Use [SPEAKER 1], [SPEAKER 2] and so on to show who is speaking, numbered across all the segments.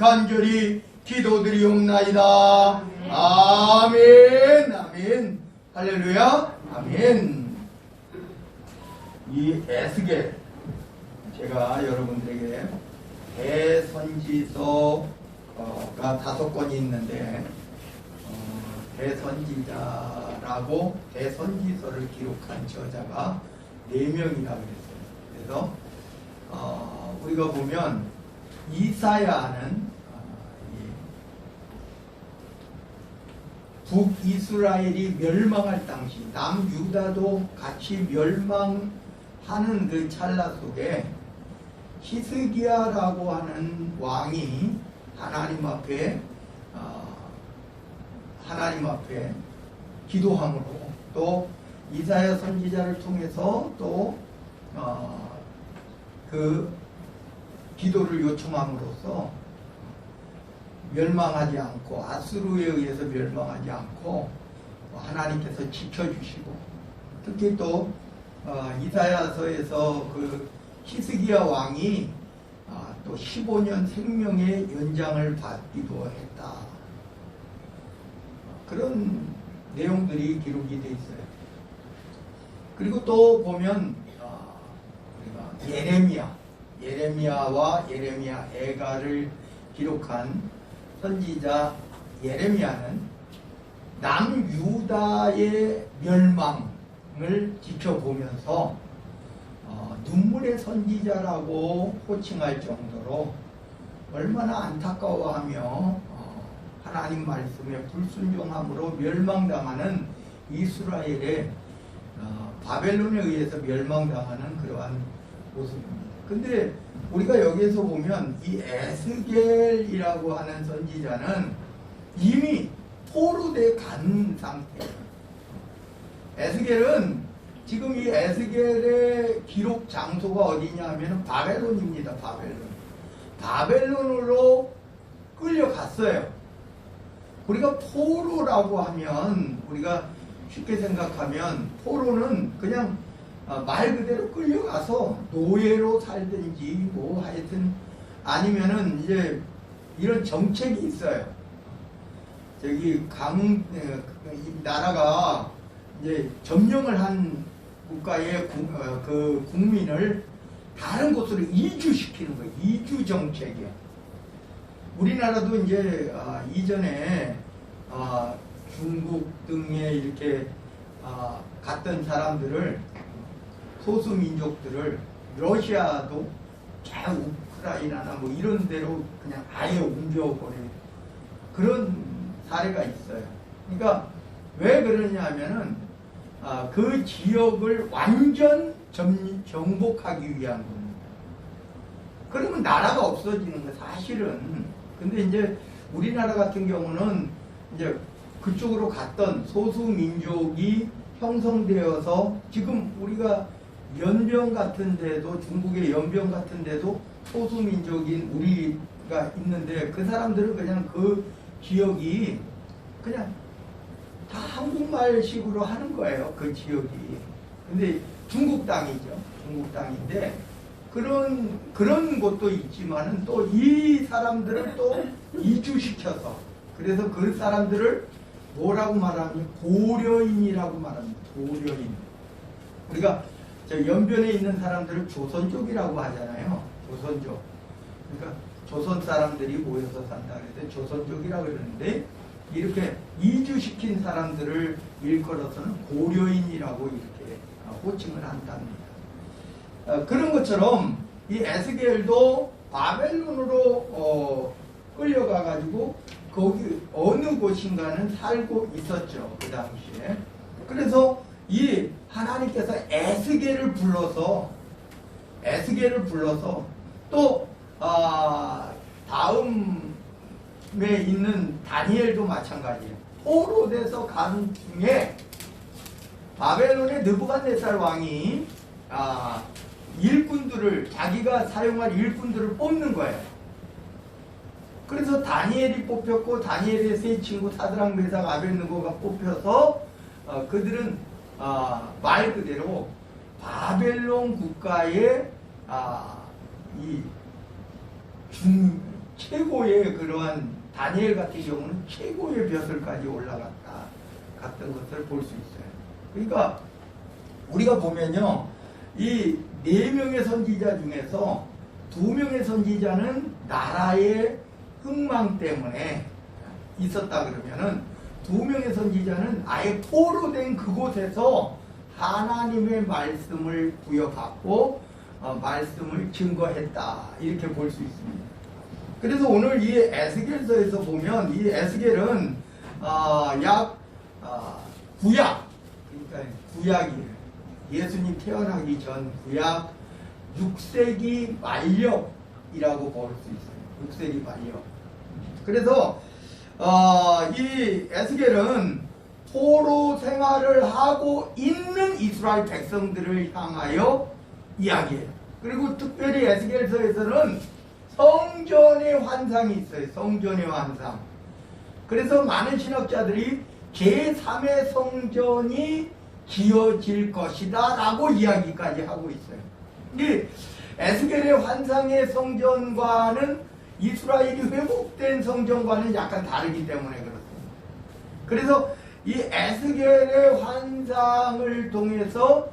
[SPEAKER 1] 간절히 기도드리옵나이다. 아멘. 아멘. 할렐루야. 아멘. 이 에스겔, 제가 여러분들에게 대선지서가 5권이 있는데 대선지자라고 대선지서를 기록한 저자가 4명이라고 그랬어요. 그래서 우리가 보면 이사야는 북이스라엘이 멸망할 당시 남유다도 같이 멸망하는 그 찰나 속에 히스기야라고 하는 왕이 하나님 앞에 기도함으로 또 이사야 선지자를 통해서 또 그 기도를 요청함으로써 멸망하지 않고 아수르에 의해서 멸망하지 않고 하나님께서 지켜주시고 특히 또 이사야서에서 그 히스기야 왕이 또 15년 생명의 연장을 받기도 했다. 그런 내용들이 기록이 되어 있어요. 그리고 또 보면 예레미야와 예레미야 애가를 기록한 선지자 예레미야는 남유다의 멸망을 지켜보면서 눈물의 선지자라고 호칭할 정도로 얼마나 안타까워하며 하나님 말씀에 불순종함으로 멸망당하는 이스라엘의 바벨론에 의해서 멸망당하는 그러한 모습입니다. 근데 우리가 여기에서 보면 이 에스겔이라고 하는 선지자는 이미 포로돼 간 상태예요. 에스겔은 지금 이 에스겔의 기록 장소가 어디냐 하면 바벨론입니다. 바벨론으로 끌려갔어요. 우리가 포로라고 하면 우리가 쉽게 생각하면 포로는 그냥 말 그대로 끌려가서 노예로 살든지 뭐 하여튼 아니면은 이제 이런 정책이 있어요. 저기 나라가 이제 점령을 한 국가의 그 국민을 다른 곳으로 이주시키는 거예요. 이주 정책이요. 우리나라도 이제 이전에 중국 등에 이렇게 갔던 사람들을 소수민족들을 러시아도 저 우크라이나나 뭐 이런 데로 그냥 아예 옮겨버리는 그런 사례가 있어요. 그러니까 왜 그러냐 하면은 그 지역을 완전 정복하기 위한 겁니다. 그러면 나라가 없어지는 거 사실은. 근데 이제 우리나라 같은 경우는 이제 그쪽으로 갔던 소수민족이 형성되어서 지금 우리가 연변 같은 데도 중국의 연변 같은 데도 소수민족인 우리가 있는데 그 사람들은 그냥 그 지역이 그냥 다 한국말식으로 하는 거예요. 그 지역이. 근데 중국 땅이죠. 중국 땅인데 그런 것도 있지만은 또 이 사람들을 또 이주시켜서 그래서 그 사람들을 뭐라고 말하면 고려인이라고 말합니다. 고려인. 우리가 저 연변에 있는 사람들을 조선족이라고 하잖아요. 조선족. 그러니까 조선 사람들이 모여서 산다 그래서 조선족이라고 그러는데 이렇게 이주시킨 사람들을 일컬어서는 고려인이라고 이렇게 호칭을 한답니다. 그런 것처럼 이 에스겔도 바벨론으로 끌려가가지고 거기 어느 곳인가는 살고 있었죠. 그 당시에. 그래서 이 하나님께서 에스겔을 불러서 또 다음에 있는 다니엘도 마찬가지예요. 포로돼서 간 중에 바벨론의 느부갓네살 왕이 일꾼들을 자기가 사용할 일꾼들을 뽑는 거예요. 그래서 다니엘이 뽑혔고 다니엘의 세 친구 사드락 메삭 아벳느고가 뽑혀서 그들은 말 그대로 바벨론 국가의 이 최고의 그러한 다니엘 같은 경우는 최고의 벼슬까지 갔던 것을 볼 수 있어요. 그러니까 우리가 보면요, 이 4명의 선지자 중에서 2명의 선지자는 나라의 흥망 때문에 있었다 그러면은 2명의 선지자는 아예 포로된 그곳에서 하나님의 말씀을 부여받고 말씀을 증거했다, 이렇게 볼 수 있습니다. 그래서 오늘 이 에스겔서에서 보면 이 에스겔은 구약, 그러니까 구약이에요. 예수님 태어나기 전 구약 6세기 말력이라고 볼 수 있어요. 6세기 말력. 그래서 이 에스겔은 포로 생활을 하고 있는 이스라엘 백성들을 향하여 이야기해요. 그리고 특별히 에스겔서에서는 성전의 환상이 있어요. 성전의 환상. 그래서 많은 신학자들이 제3의 성전이 지어질 것이다 라고 이야기까지 하고 있어요. 이 에스겔의 환상의 성전과는 이스라엘이 회복된 성전과는 약간 다르기 때문에 그렇습니다. 그래서 이 에스겔의 환상을 통해서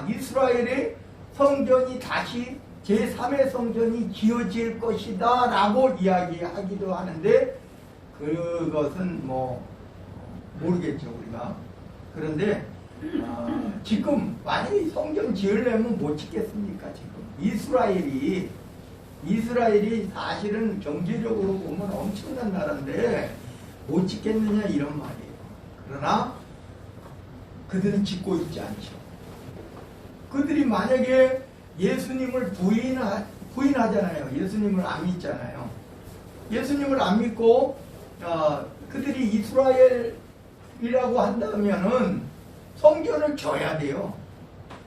[SPEAKER 1] 이스라엘의 성전이 다시 제3의 성전이 지어질 것이다 라고 이야기하기도 하는데, 그것은 뭐 모르겠죠 우리가. 그런데 지금 만약에 성전 지으려면 못 짓겠습니까? 지금 이스라엘이 사실은 경제적으로 보면 엄청난 나라인데 못 짓겠느냐 이런 말이에요. 그러나 그들은 짓고 있지 않죠. 그들이 만약에 예수님을 부인하잖아요. 예수님을 안 믿잖아요. 예수님을 안 믿고 그들이 이스라엘이라고 한다면은 성전을 져야 돼요.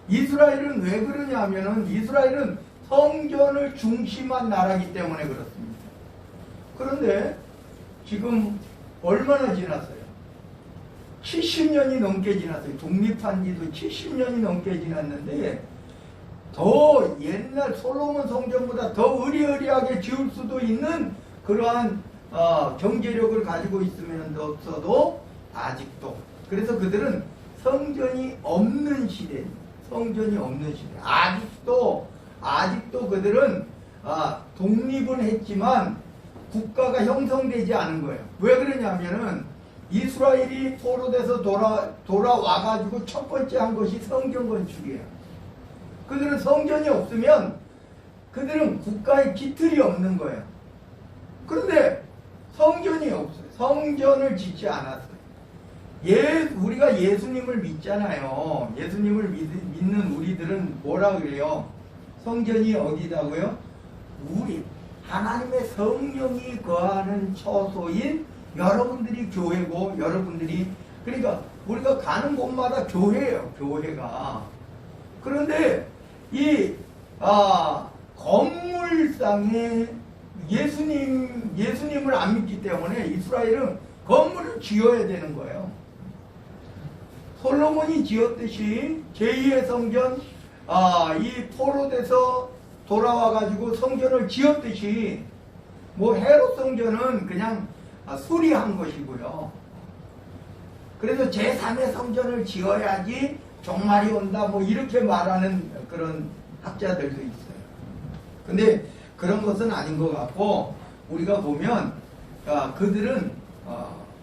[SPEAKER 1] 이스라엘은 왜 그러냐 하면은 이스라엘은 성전을 중심한 나라이기 때문에 그렇습니다. 그런데 지금 얼마나 지났어요? 70년이 넘게 지났어요. 독립한 지도 70년이 넘게 지났는데 더 옛날 솔로몬 성전보다 더 의리의리하게 지을 수도 있는 그러한 경제력을 가지고 있으면서도 아직도, 그래서 그들은 성전이 없는 시대입니다. 성전이 없는 시대. 아직도 그들은 독립은 했지만 국가가 형성되지 않은 거예요. 왜 그러냐면은 이스라엘이 포로돼서 돌아와가지고 첫 번째 한 것이 성전 건축이에요. 그들은 성전이 없으면 그들은 국가의 기틀이 없는 거예요. 그런데 성전이 없어요. 성전을 짓지 않았어요. 우리가 예수님을 믿잖아요. 예수님을 믿는 우리들은 뭐라 그래요? 성전이 어디다고요? 우리 하나님의 성령이 거하는 처소인 여러분들이 교회고, 여러분들이, 그러니까 우리가 가는 곳마다 교회예요. 교회가. 그런데 이 건물상에 예수님을 안 믿기 때문에 이스라엘은 건물을 지어야 되는 거예요. 솔로몬이 지었듯이 제2의 성전, 이 포로돼서 돌아와가지고 성전을 지었듯이, 뭐 헤롯 성전은 그냥 수리한 것이고요. 그래서 제3의 성전을 지어야지 종말이 온다, 뭐 이렇게 말하는 그런 학자들도 있어요. 근데 그런 것은 아닌 것 같고, 우리가 보면 그들은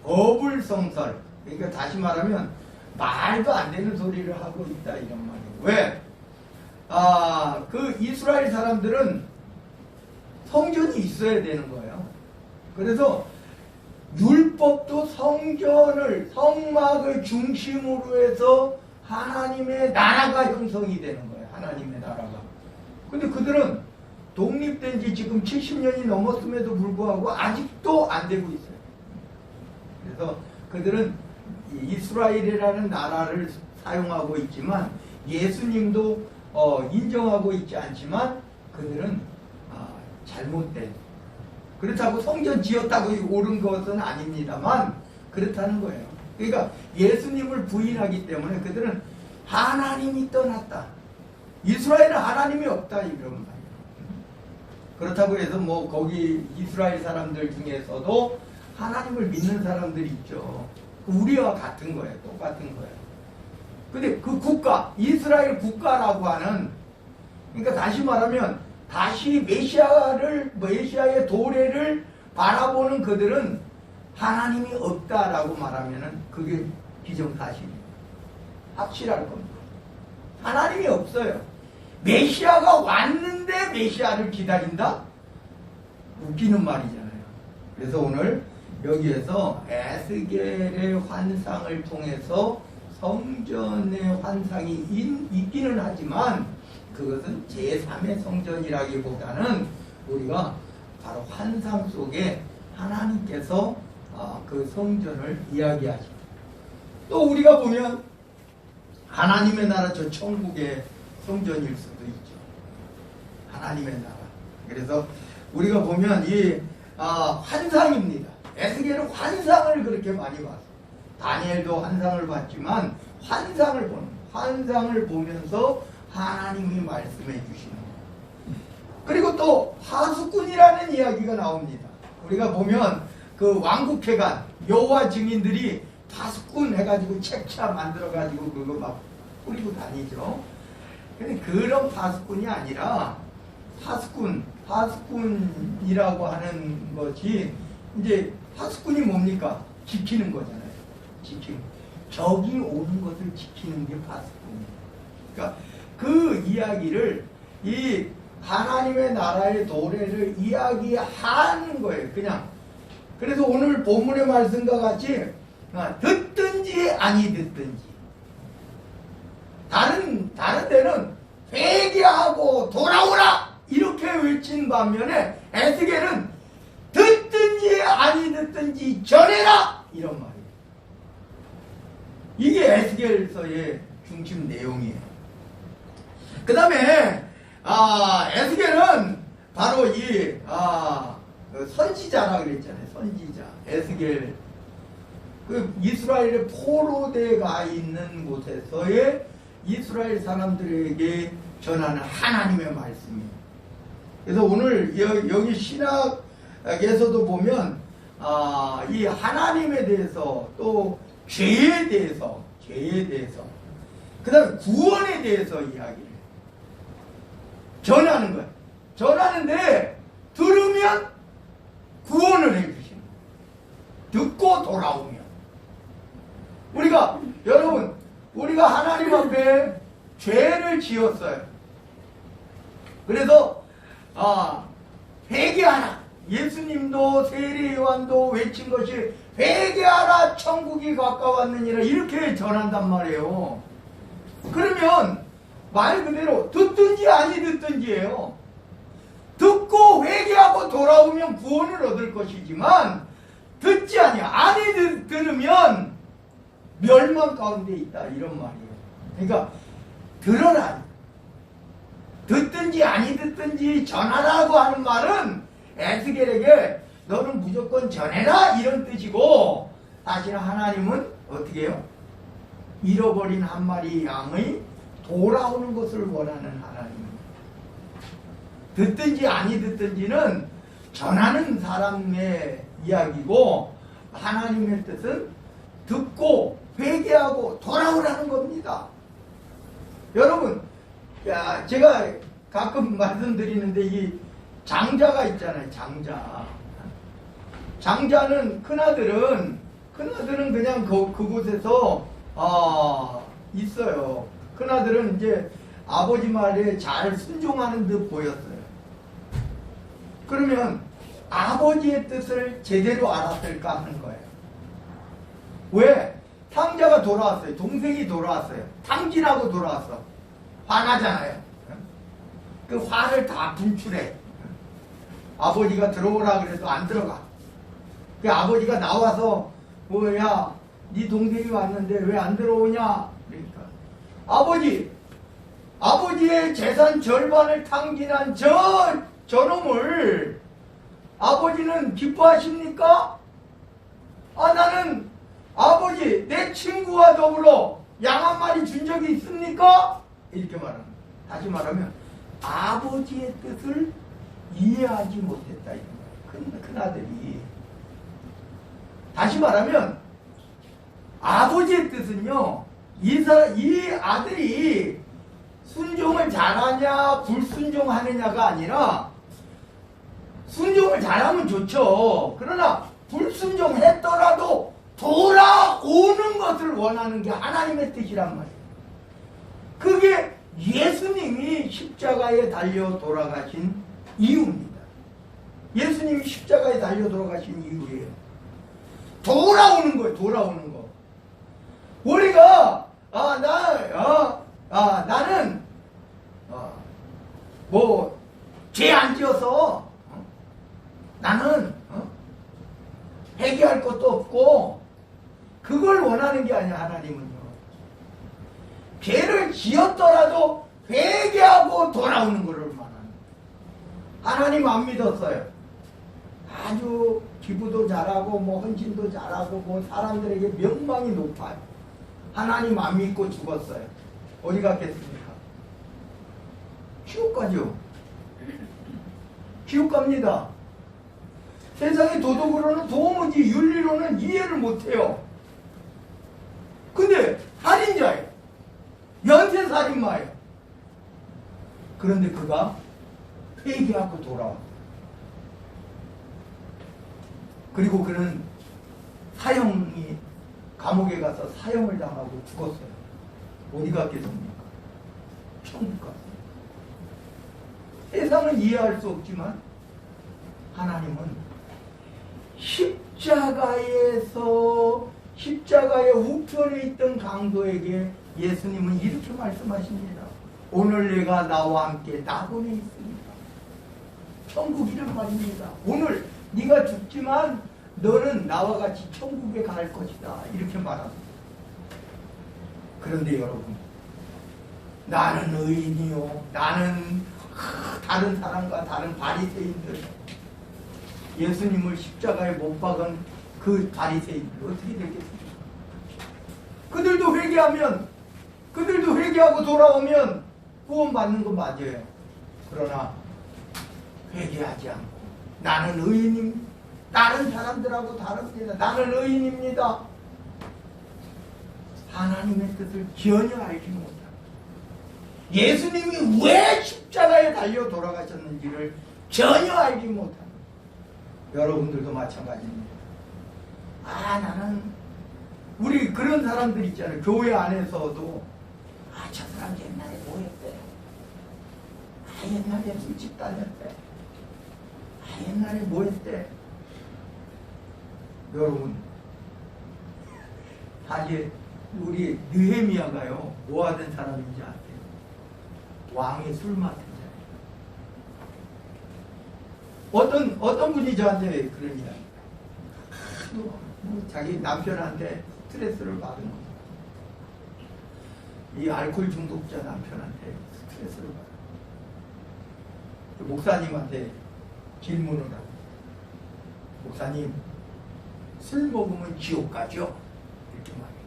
[SPEAKER 1] 어불성설, 그러니까 다시 말하면 말도 안 되는 소리를 하고 있다 이런 말이에요. 왜? 그 이스라엘 사람들은 성전이 있어야 되는 거예요. 그래서 율법도 성막을 중심으로 해서 하나님의 나라가 형성이 되는 거예요. 하나님의 나라가. 근데 그들은 독립된 지 지금 70년이 넘었음에도 불구하고 아직도 안 되고 있어요. 그래서 그들은 이스라엘이라는 나라를 사용하고 있지만 예수님도 인정하고 있지 않지만 그들은 잘못된, 그렇다고 성전 지었다고 옳은 것은 아닙니다만 그렇다는 거예요. 그러니까 예수님을 부인하기 때문에 그들은 하나님이 떠났다, 이스라엘은 하나님이 없다 이런 말이에요. 그렇다고 해서 뭐 거기 이스라엘 사람들 중에서도 하나님을 믿는 사람들이 있죠. 우리와 같은 거예요. 똑같은 거예요. 근데 그 국가, 이스라엘 국가라고 하는, 그러니까 다시 말하면 다시 메시아의 도래를 바라보는 그들은 하나님이 없다라고 말하면은 그게 기정사실이에요. 확실할 겁니다. 하나님이 없어요. 메시아가 왔는데 메시아를 기다린다? 웃기는 말이잖아요. 그래서 오늘 여기에서 에스겔의 환상을 통해서 성전의 환상이 있기는 하지만 그것은 제3의 성전이라기보다는 우리가 바로 환상 속에 하나님께서 그 성전을 이야기하십니다. 또 우리가 보면 하나님의 나라 저 천국의 성전일 수도 있죠. 하나님의 나라. 그래서 우리가 보면 이 환상입니다. 에스겔은 환상을 그렇게 많이 봤어요. 다니엘도 환상을 봤지만 환상을 보면서 하나님이 말씀해 주시는 거예요. 그리고 또 파수꾼이라는 이야기가 나옵니다. 우리가 보면 그 왕국회관 여호와 증인들이 파수꾼 해가지고 책차 만들어가지고 그거 막 뿌리고 다니죠. 근데 그런 파수꾼이 아니라 파수꾼이라고 하는 것이 이제 파수꾼이 뭡니까? 지키는 거잖아요. 적이 오는 것을 지키는 게 파수꾼이에요. 그러니까 그 이야기를 이 하나님의 나라의 도래를 이야기하는 거예요. 그냥. 그래서 오늘 본문의 말씀과 같이 듣든지 아니 듣든지 다른 데는 회개하고 돌아오라 이렇게 외친 반면에 에스겔은 듣든지 아니 듣든지 전해라 이런 말이에요. 이게 에스겔서의 중심 내용이에요. 그 다음에 에스겔은 바로 이 선지자라 그랬잖아요. 선지자 에스겔 그 이스라엘의 포로대가 있는 곳에서의 이스라엘 사람들에게 전하는 하나님의 말씀이에요. 그래서 오늘 여기 신학에서도 보면 이 하나님에 대해서 또 죄에 대해서 그 다음에 구원에 대해서 이야기를 전하는 거예요. 전하는데 들으면 구원을 해주시는 거예요. 듣고 돌아오면 여러분 우리가 하나님 앞에 죄를 지었어요. 그래서 회개하라. 예수님도 세례 요한도 외친 것이 회개하라 천국이 가까웠느니라 이렇게 전한단 말이에요. 그러면 말 그대로 듣든지 아니 듣든지예요. 듣고 회개하고 돌아오면 구원을 얻을 것이지만 듣지 아니 들으면 멸망 가운데 있다 이런 말이에요. 그러니까 들어라. 듣든지 아니 듣든지 전하라고 하는 말은 에스겔에게 너는 무조건 전해라 이런 뜻이고 사실 하나님은 어떻게 해요? 잃어버린 한 마리 양의 돌아오는 것을 원하는 하나님입니다. 듣든지 아니 듣든지는 전하는 사람의 이야기고 하나님의 뜻은 듣고 회개하고 돌아오라는 겁니다. 여러분 제가 가끔 말씀드리는데 이 장자가 있잖아요. 장자는 큰아들은 그냥 그곳에서 있어요. 큰아들은 이제 아버지 말에 잘 순종하는 듯 보였어요. 그러면 아버지의 뜻을 제대로 알았을까 하는 거예요. 왜? 탕자가 돌아왔어요. 동생이 돌아왔어요. 탕진하고 돌아왔어. 화나잖아요. 그 화를 다 분출해. 아버지가 들어오라 그래도 안 들어가. 그 아버지가 나와서 뭐야 네 동생이 왔는데 왜 안 들어오냐 그러니까 아버지의 재산 절반을 탕진한 저놈을 아버지는 기뻐하십니까? 나는 아버지 내 친구와 더불어 양 한 마리 준 적이 있습니까? 이렇게 말합니다. 다시 말하면 아버지의 뜻을 이해하지 못했다 이런 거예요. 큰 아들이. 다시 말하면 아버지의 뜻은요, 이 아들이 순종을 잘하냐 불순종하느냐가 아니라, 순종을 잘하면 좋죠. 그러나 불순종했더라도 돌아오는 것을 원하는 게 하나님의 뜻이란 말이에요. 그게 예수님이 십자가에 달려 돌아가신 이유입니다. 예수님이 십자가에 달려 돌아가신 이유예요. 돌아오는 거예요. 돌아오는 거. 우리가 나는 뭐 죄 안 지어서 나는 회개할 것도 없고, 그걸 원하는 게 아니야. 하나님은요, 죄를 지었더라도 회개하고 돌아오는 것을 말하는. 하나님 안 믿었어요. 아주 기부도 잘하고 뭐 헌신도 잘하고 뭐 사람들에게 명망이 높아요. 하나님 안 믿고 죽었어요. 어디 갔겠습니까? 지옥 가죠. 지옥 갑니다. 세상의 도덕으로는 도무지, 윤리로는 이해를 못해요. 근데 살인자예요. 연쇄살인마예요. 그런데 그가 회개하고 돌아와. 그리고 그는 감옥에 가서 사형을 당하고 죽었어요. 어디 갔겠습니까? 천국 갔어요. 세상은 이해할 수 없지만 하나님은 십자가의 우편에 있던 강도에게 예수님은 이렇게 말씀하십니다. 오늘 내가 나와 함께 낙원에 있습니다. 천국이란 말입니다. 오늘 네가 죽지만 너는 나와 같이 천국에 갈 것이다. 이렇게 말합니다. 그런데 여러분, 나는 의인이요, 나는 다른 사람과 다른 바리새인들, 예수님을 십자가에 못 박은 그 바리새인들 어떻게 되겠습니까? 그들도 회개하고 돌아오면 구원받는 거 맞아요. 그러나 회개하지 않고 나는 의인입니다, 다른 사람들하고 다릅니다, 나는 의인입니다, 하나님의 뜻을 전혀 알지 못합니다. 예수님이 왜 십자가에 달려 돌아가셨는지를 전혀 알지 못합니다. 여러분들도 마찬가지입니다. 나는, 우리 그런 사람들 있잖아요. 교회 안에서도 저 사람 옛날에 뭐 했대, 옛날에 술집 다녔대, 옛날에 뭐 했대. 여러분, 사실 우리 느헤미야가요, 뭐 하던 사람인지 아세요? 왕의 술 맡은 자예요. 어떤 분이 저한테 그럽니다. 자기 남편한테 스트레스를 받은 거예요. 이 알코올 중독자 남편한테 스트레스를 받은 거예요. 목사님한테 질문을 하고, 목사님, 술 먹으면 지옥 가죠? 이렇게 말해요.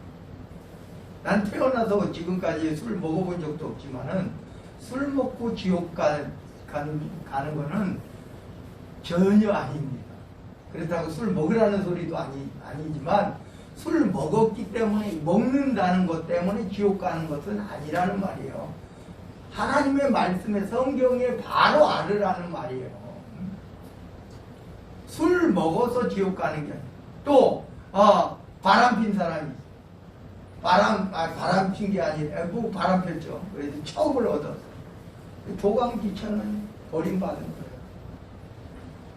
[SPEAKER 1] 난 태어나서 지금까지 술 먹어본 적도 없지만은 술 먹고 지옥 가는 거는 전혀 아닙니다. 그렇다고 술 먹으라는 소리도 아니지만 술 먹었기 때문에, 먹는다는 것 때문에 지옥 가는 것은 아니라는 말이에요. 하나님의 말씀에, 성경에 바로 알으라는 말이에요. 술 먹어서 지옥 가는 게 아니에요. 또 바람 핀 사람이 있어요. 바람 핀 게 아니라 바람 폈죠. 그래서 처음을 얻었어요. 조강기천은 버림받은 거예요.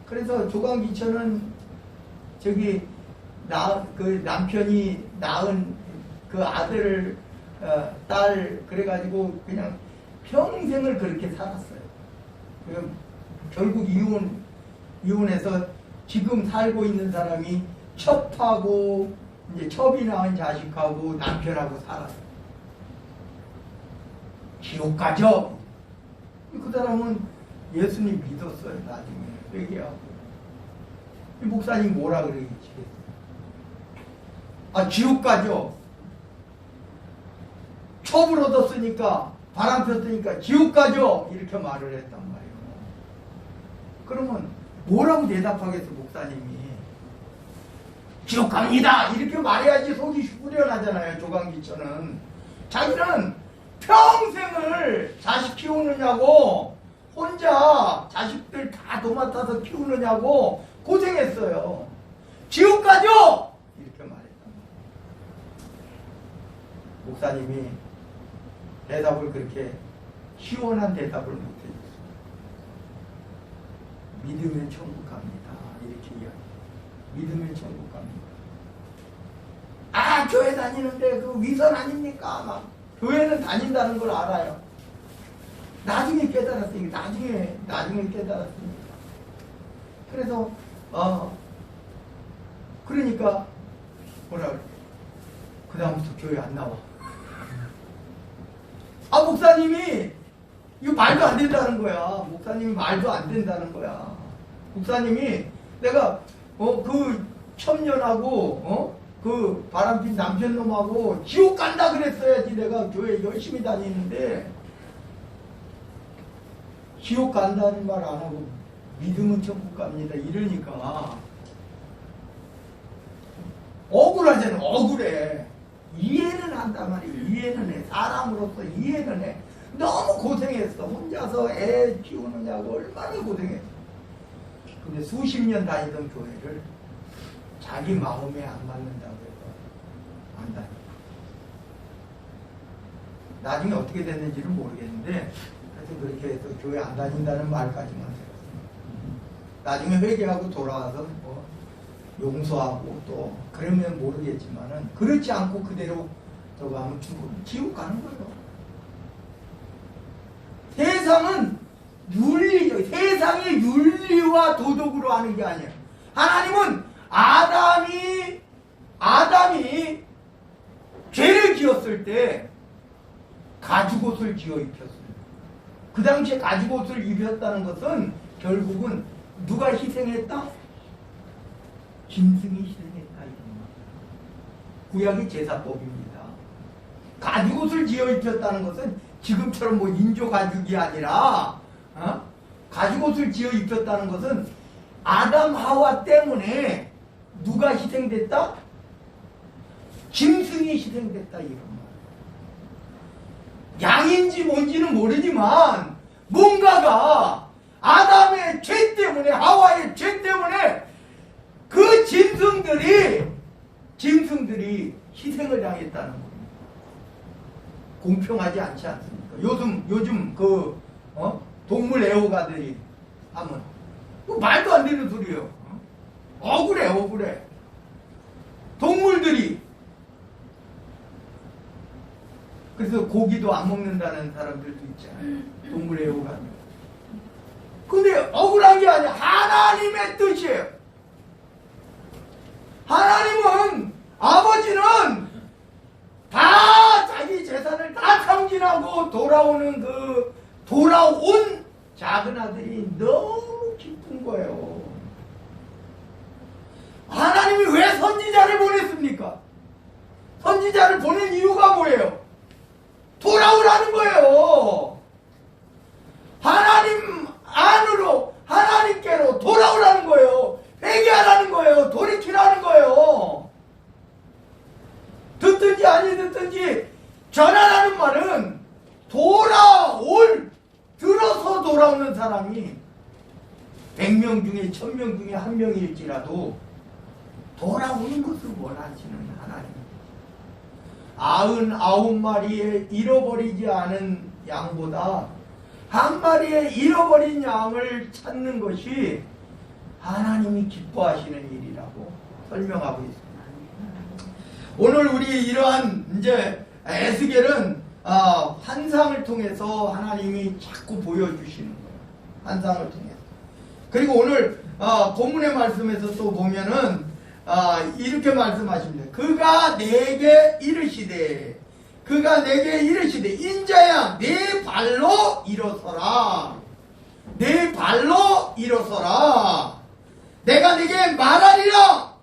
[SPEAKER 1] 그래서 조강기천은 그 남편이 낳은 그 아들, 딸, 그래가지고 그냥 평생을 그렇게 살았어요. 결국 이혼해서 지금 살고 있는 사람이 첩하고, 이제 첩이 낳은 자식하고 남편하고 살았어요. 지옥 가죠? 그 사람은 예수님 믿었어요. 나중에 회개하고. 이 목사님 뭐라 그러겠지? 지옥 가죠? 첩을 얻었으니까, 바람 폈으니까 지옥 가죠? 이렇게 말을 했단 말이에요. 그러면 뭐라고 대답하겠어 목사님이? 지옥 갑니다 이렇게 말해야지 속이 후련하잖아요. 조강기처는 자기는 평생을 자식 키우느냐고 혼자 자식들 다 도맡아서 키우느냐고 고생했어요. 지옥 가죠? 이렇게 말했단 말이에요. 목사님이 대답을 그렇게 시원한 대답을 못해줬어요. 믿으면 천국 갑니다. 이렇게 이야기해요. 믿으면 천국 갑니다. 아 교회 다니는데 그 위선 아닙니까? 막 교회는 다닌다는 걸 알아요. 나중에 깨달았으니까 나중에 깨달았으니까. 그래서 그러니까 뭐라 그래? 그 다음부터 교회 안 나와. 아 목사님이 이거 말도 안 된다는 거야. 목사님이 말도 안 된다는 거야. 목사님이 내가 그 청년하고 그 바람핀 남편놈하고 지옥 간다 그랬어야지. 내가 교회 열심히 다니는데 지옥 간다는 말 안 하고 믿으면 천국 갑니다 이러니까 억울하잖아. 억울해. 이해는 한단 말이야. 이해는 해. 사람으로서 이해는 해. 너무 고생했어. 혼자서 애 키우느냐고 얼마나 고생했어. 근데 수십 년 다니던 교회를 자기 마음에 안 맞는다고 해서 안 다녀. 나중에 어떻게 됐는지는 모르겠는데 하여튼 그렇게 해서 교회 안 다닌다는 말까지만 들었습니다. 나중에 회개하고 돌아와서 용서하고 또 그러면 모르겠지만은 그렇지 않고 그대로 저거 하면 지옥 가는 거예요. 세상은 세상의 윤리와 도덕으로 하는 게 아니에요. 하나님은 아담이 죄를 지었을 때 가죽옷을 지어 입혔어요. 그 당시에 가죽옷을 입혔다는 것은 결국은 누가 희생했다? 짐승이 희생했다 이런 말. 구약의 제사법입니다. 가죽옷을 지어 입혔다는 것은 지금처럼 뭐 인조 가죽이 아니라 가죽옷을 지어 입혔다는 것은 아담 하와 때문에 누가 희생됐다? 짐승이 희생됐다 이런 말. 양인지 뭔지는 모르지만 뭔가가 아담의 죄 때문에 하와의 죄 때문에 그 짐승들이 희생을 당했다는 겁니다. 공평하지 않지 않습니까? 요즘 그 동물 애호가들이 하면 말도 안 되는 소리예요. 억울해. 동물들이 그래서 고기도 안 먹는다는 사람들도 있잖아요. 동물 애호가들. 근데 억울한 게 아니야. 하나님의 뜻이에요. 하나님은 아버지는 다 자기 재산을 다 탕진하고 돌아온 작은 아들이 너무 기쁜 거예요. 하나님이 왜 선지자를 보냈습니까? 선지자를 보낸 이유가 뭐예요? 돌아오라는 거예요. 하나님 안으로 하나님께로 돌아오라는 거예요. 회개하라는 거예요. 돌이키라는 거예요. 듣든지 아니 듣든지 전하라는 말은 들어서 돌아오는 사람이 100명 중에 1000명 중에 1명일지라도 돌아오는 것을 원하시는 하나님. 99마리의 잃어버리지 않은 양보다 한 마리의 잃어버린 양을 찾는 것이 하나님이 기뻐하시는 일이라고 설명하고 있습니다. 오늘 우리 이러한 이제 에스겔은 환상을 통해서 하나님이 자꾸 보여주시는 거예요. 환상을 통해서. 그리고 오늘 본문의 말씀에서 또 보면은 이렇게 말씀하십니다. 그가 내게 이르시되 인자야 내 발로 일어서라. 내 발로 일어서라. 내가 네게 말하리라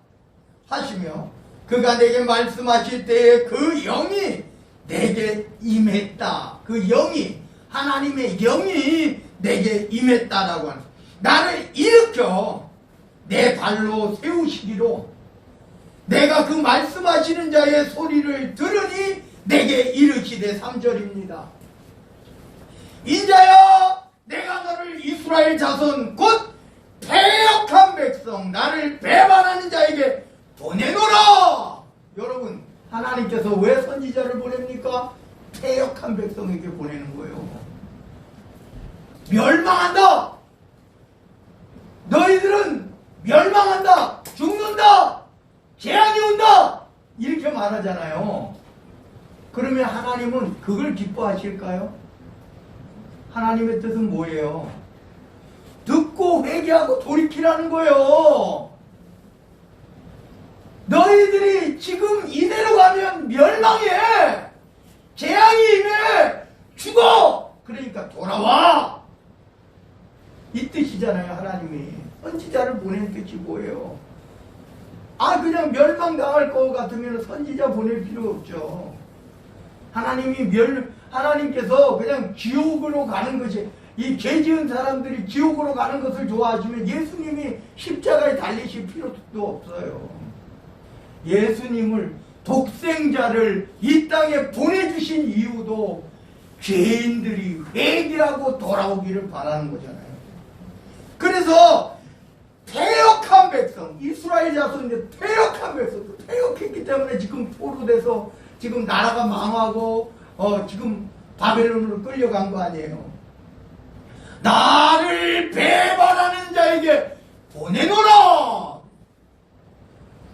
[SPEAKER 1] 하시며 그가 내게 말씀하실 때에 그 영이 내게 임했다. 그 영이 하나님의 영이 내게 임했다라고 하는. 나를 일으켜 내 발로 세우시기로 내가 그 말씀하시는 자의 소리를 들으니 내게 이르시되 3절입니다. 인자여 내가 너를 이스라엘 자손 곧 패역한 백성 나를 배반하는 자에게 보내노라. 여러분 하나님께서 왜 선지자를 보냅니까? 패역한 백성에게 보내는 거예요. 멸망한다. 너희들은 멸망한다. 죽는다. 재앙이 온다. 이렇게 말하잖아요. 그러면 하나님은 그걸 기뻐하실까요? 하나님의 뜻은 뭐예요? 듣고 회개하고 돌이키라는 거예요. 너희들이 지금 이대로 가면 멸망해. 재앙이 임해. 죽어. 그러니까 돌아와. 이 뜻이잖아요. 하나님이 선지자를 보낸 뜻이 뭐예요? 그냥 멸망당할 것 같으면 선지자 보낼 필요 없죠. 하나님께서 그냥 지옥으로 가는 것이, 이 죄 지은 사람들이 지옥으로 가는 것을 좋아하시면 예수님이 십자가에 달리실 필요도 없어요. 예수님을 독생자를 이 땅에 보내주신 이유도 죄인들이 회개하고 돌아오기를 바라는 거잖아요. 그래서 패역한 백성, 이스라엘 자손인데 패역한 백성, 패역했기 때문에 지금 포로돼서 지금 나라가 망하고 지금 바벨론으로 끌려간 거 아니에요. 나를 배반하는 자에게 보내노라.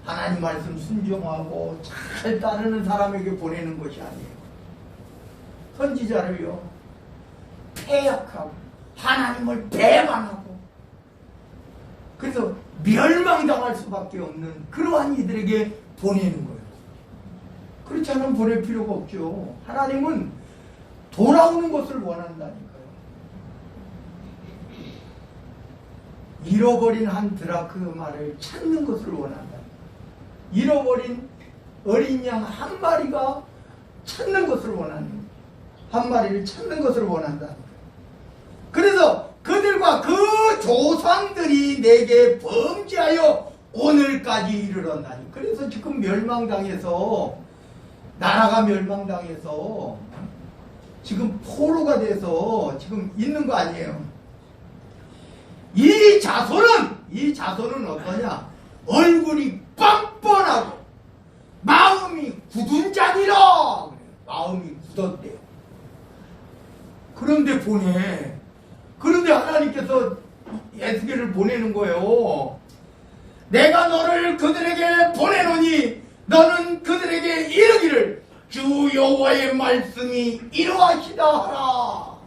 [SPEAKER 1] 하나님 말씀 순종하고 잘 따르는 사람에게 보내는 것이 아니에요. 선지자를요, 패역하고 하나님을 배반하고 그래서 멸망당할 수밖에 없는 그러한 이들에게 보내는 거예요. 그렇지 않으면 보낼 필요가 없죠. 하나님은 돌아오는 것을 원한다니까요. 잃어버린 한 드라크마를 찾는 것을 원한다. 잃어버린 어린 양 한 마리가 찾는 것을 원하는, 한 마리를 찾는 것을 원한다. 그래서 그들과 그 조상들이 내게 범죄하여 오늘까지 이르렀나니. 그래서 지금 멸망당해서, 나라가 멸망당해서 지금 포로가 돼서 지금 있는 거 아니에요. 이 자손은 어떠냐? 얼굴이 뻔뻔하고 마음이 굳은 자니라. 마음이 굳었대요. 그런데 하나님께서 에스겔을 보내는 거예요. 내가 너를 그들에게 보내노니 너는 그들에게 이르기를 주 여호와의 말씀이 이러하시다 하라.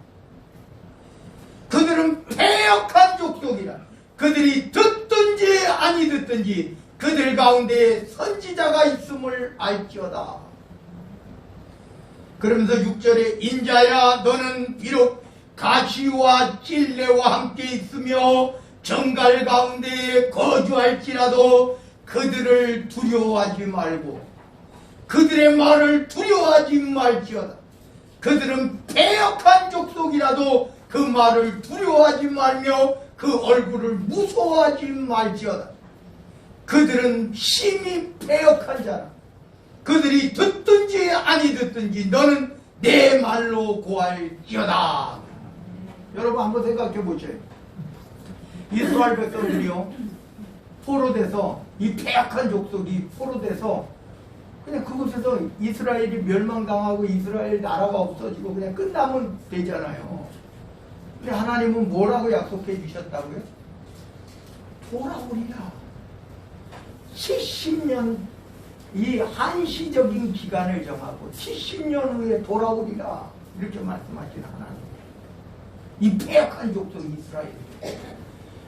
[SPEAKER 1] 그들은 패역한 족속이라. 그들이 듣든지 아니 듣든지 그들 가운데 선지자가 있음을 알지어다. 그러면서 6절에 인자야 너는 비록 가시와 찔레와 함께 있으며 정갈 가운데 거주할지라도 그들을 두려워하지 말고 그들의 말을 두려워하지 말지어다. 그들은 패역한 족속이라도 그 말을 두려워하지 말며 그 얼굴을 무서워하지 말지어다. 그들은 심히 패역한 자라. 그들이 듣든지 아니 듣든지 너는 내 말로 고할지어다. 여러분 한번 생각해 보세요. 이스라엘 백성들이요, 포로돼서, 이 패역한 족속이 포로돼서 그냥 그곳에서 이스라엘이 멸망당하고 이스라엘 나라가 없어지고 그냥 끝나면 되잖아요. 근데 하나님은 뭐라고 약속해 주셨다고요? 돌아오리라. 70년 이 한시적인 기간을 정하고 70년 후에 돌아오리라. 이렇게 말씀하신 하나님. 이 패역한 족속 이스라엘.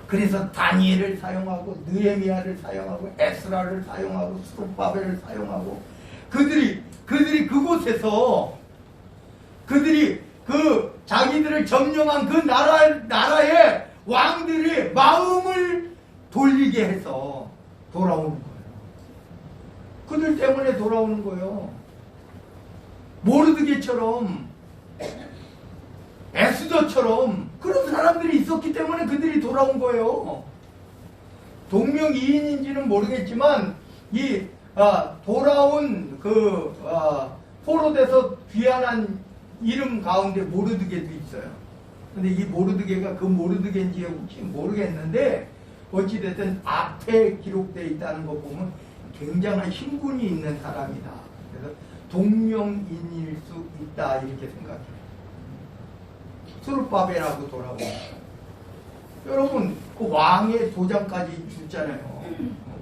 [SPEAKER 1] 그래서 다니엘을 사용하고 느헤미야를 사용하고 에스라를 사용하고 스룹바벨을 사용하고 그들이 그곳에서 그들이 그 자기들을 점령한 그 나라의 왕들의 마음을 돌리게 해서 돌아오는 거예요. 그들 때문에 돌아오는 거예요. 모르드게처럼 에스더처럼 그런 사람들이 있었기 때문에 그들이 돌아온 거예요. 동명이인인지는 모르겠지만 이 돌아온 포로돼서 귀환한 이름 가운데 모르드게도 있어요. 근데 이 모르드게가 그 모르드게인지 혹시 모르겠는데 어찌됐든 앞에 기록되어 있다는 거 보면 굉장한 신분이 있는 사람이다. 그래서 동명인일 수 있다 이렇게 생각해요. 수르바벨하고 돌아오고 여러분 그 왕의 도장까지 줬잖아요.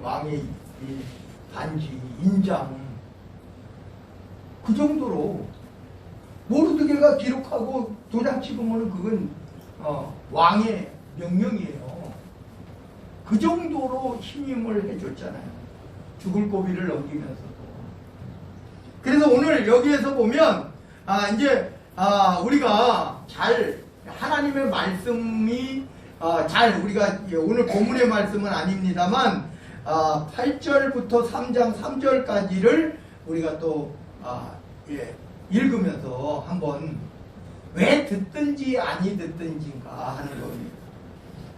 [SPEAKER 1] 왕의 이 반지, 인장 그 정도로 모르드게가 기록하고 도장 찍으면 그건 왕의 명령이에요. 그 정도로 힘임을 해줬잖아요. 죽을 고비를 넘기면서도. 그래서 오늘 여기에서 보면 우리가 잘 하나님의 말씀이 잘 우리가 오늘 본문의 말씀은 아닙니다만 8절부터 3장 3절까지를 우리가 또 읽으면서 한번 왜 듣든지 아니 듣든지인가 하는 겁니다.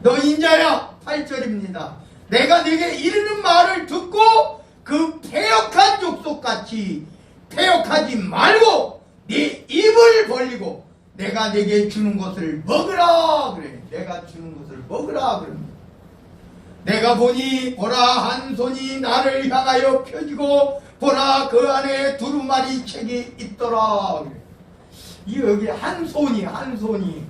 [SPEAKER 1] 너 인자야 8절입니다. 내가 네게 이르는 말을 듣고 그 패역한 족속같이 패역하지 말고 네 입을 벌리고 내가 네게 주는 것을 먹으라 그래. 내가 주는 것을 먹으라 그럽니다. 내가 보니 보라 한 손이 나를 향하여 펴지고 보라 그 안에 두루마리 책이 있더라 그래. 여기 한 손이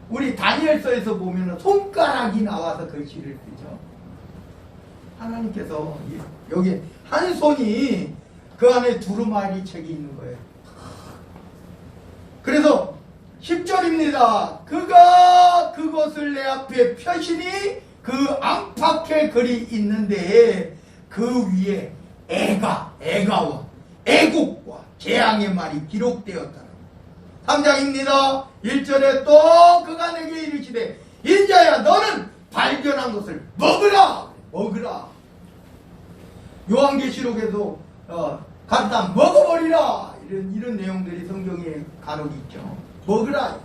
[SPEAKER 1] 우리 다니엘서에서 보면 손가락이 나와서 글씨를 쓰죠. 하나님께서 여기 한 손이 그 안에 두루마리 책이 있는 거예요. 그래서 10절입니다. 그가 그것을 내 앞에 펴시니 그 안팎에 글이 있는데 그 위에 애가와 애국과 재앙의 말이 기록되었다. 3장입니다. 1절에 또 그가 내게 이르시되 인자야 너는 발견한 것을 먹으라. 요한계시록에도 갖다 먹어버리라 이런 내용들이 성경에 간혹 있죠. 먹으라.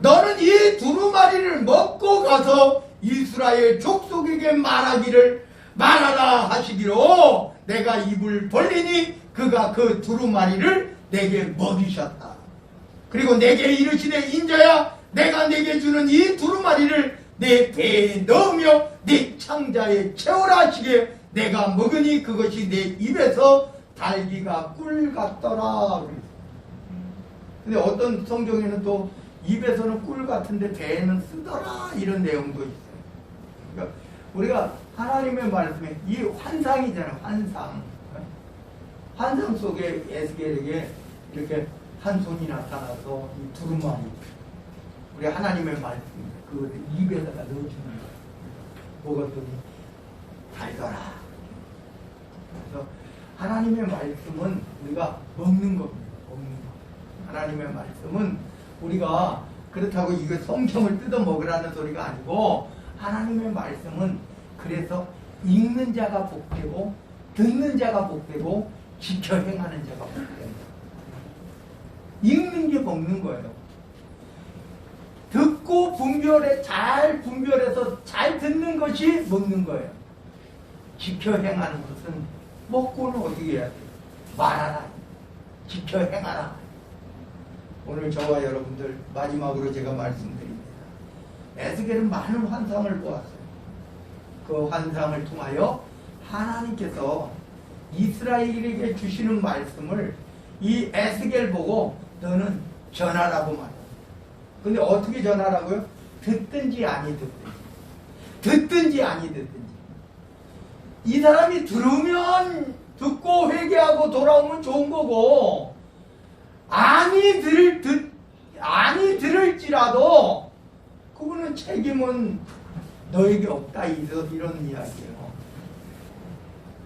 [SPEAKER 1] 너는 이 두루마리를 먹고 가서 이스라엘 족속에게 말하라 하시기로 내가 입을 벌리니 그가 그 두루마리를 내게 먹이셨다. 그리고 내게 이르시되 인자야 내가 내게 주는 이 두루마리를 내 배에 넣으며 네 창자에 채우라 하시기에 내가 먹으니 그것이 내 입에서 달기가 꿀 같더라. 근데 어떤 성경에는 또 입에서는 꿀 같은데 배에는 쓰더라 이런 내용도 있어요. 그러니까 우리가 하나님의 말씀에 이 환상이잖아요. 환상 속에 에스겔에게 이렇게 한 손이 나타나서 이 두루마리 우리 하나님의 말씀 그걸 입에다가 넣어주는 거예요. 먹었더니 달더라. 그래서 하나님의 말씀은 우리가 먹는 겁니다. 하나님의 말씀은 우리가 그렇다고 이거 성경을 뜯어 먹으라는 소리가 아니고 하나님의 말씀은 그래서 읽는 자가 복되고 듣는 자가 복되고 지켜 행하는 자가 복된다. 읽는 게 먹는 거예요. 듣고 잘 분별해서 잘 듣는 것이 먹는 거예요. 지켜 행하는 것은 먹고는 어떻게 해야 돼요? 말하라. 지켜 행하라. 오늘 저와 여러분들 마지막으로 제가 말씀드립니다. 에스겔은 많은 환상을 보았어요. 그 환상을 통하여 하나님께서 이스라엘에게 주시는 말씀을 이 에스겔 보고 너는 전하라고 말해요. 근데 어떻게 전하라고요? 듣든지 아니 듣든지 아니 듣든지. 이 사람이 들으면 듣고 회개하고 돌아오면 좋은 거고 아니 들을지라도 그거는 책임은 너에게 없다 이런 이야기예요.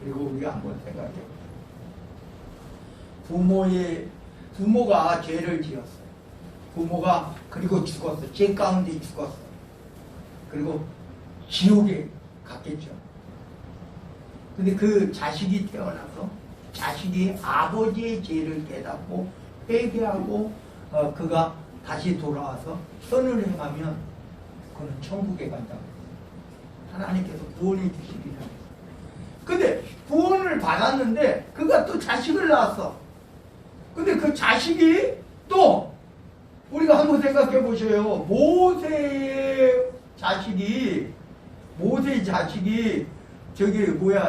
[SPEAKER 1] 그리고 우리가 한번 생각해요. 부모가 죄를 지었어요. 부모가 그리고 죽었어요. 죄 가운데 죽었어요. 그리고 지옥에 갔겠죠. 근데 그 자식이 태어나서 자식이 아버지의 죄를 깨닫고 회개하고 그가 다시 돌아와서 선을 행하면 그는 천국에 간다고. 하나님께서 구원을 주시리라. 근데 구원을 받았는데 그가 또 자식을 낳았어. 근데 그 자식이 또 우리가 한번 생각해 보셔요. 모세의 자식이 저기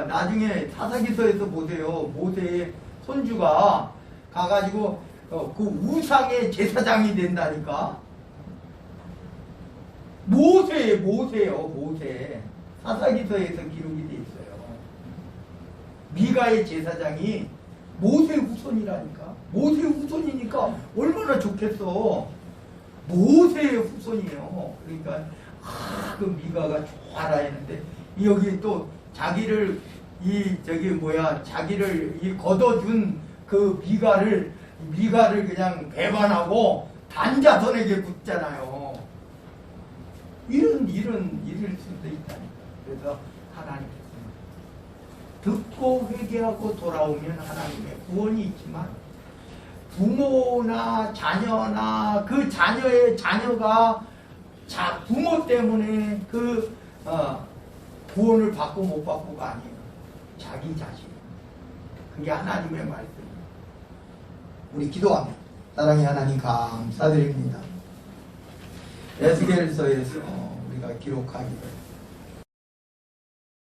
[SPEAKER 1] 나중에 사사기서에서 보세요. 모세의 손주가 가가지고 그 우상의 제사장이 된다니까. 모세요. 사사기서에서 기록이 돼 있어요. 미가의 제사장이 모세 후손이라니까. 모세 후손이니까 얼마나 좋겠어. 모세의 후손이에요. 그러니까 그 미가가 좋아라 했는데 여기 또 자기를 자기를 걷어준 그 미가를 그냥 배반하고 단자손에게 붙잖아요. 이럴 수도 있다니까. 그래서 하나님께서 듣고 회개하고 돌아오면 하나님의 구원이 있지만 부모나 자녀나 그 자녀의 자녀가 부모 때문에 그 구원을 받고 못 받고가 아니에요. 자기 자신. 그게 하나님의 말씀이에요. 우리 기도하면 사랑의 하나님 감사드립니다. 에스겔서에서 우리가 기록하기를